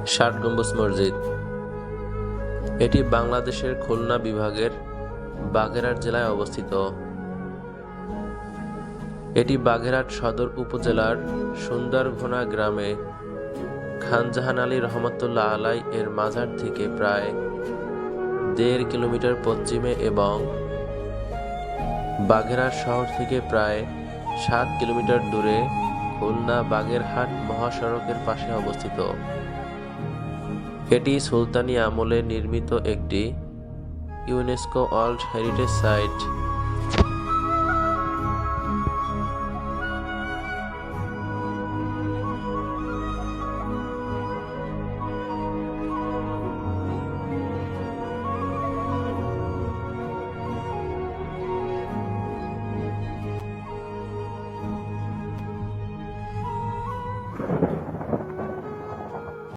ষাট গম্বুজ মসজিদ। এটি বাংলাদেশের খুলনা বিভাগের বাগেরহাট জেলায় অবস্থিত। এটি বাগেরহাট সদর উপজেলার সুন্দরঘোনা গ্রামে খান জাহান আলী রহমতুল্লাহ আলাই এর মাজার থেকে প্রায় ১.৫ কিলোমিটার পশ্চিমে এবং বাগেরহাট শহর থেকে প্রায় ৭ কিলোমিটার দূরে খুলনা বাগেরহাট মহাসড়কের পাশে অবস্থিত। এটি সুলতানি আমলে নির্মিত একটি ইউনেস্কো ওয়ার্ল্ড হেরিটেজ সাইট।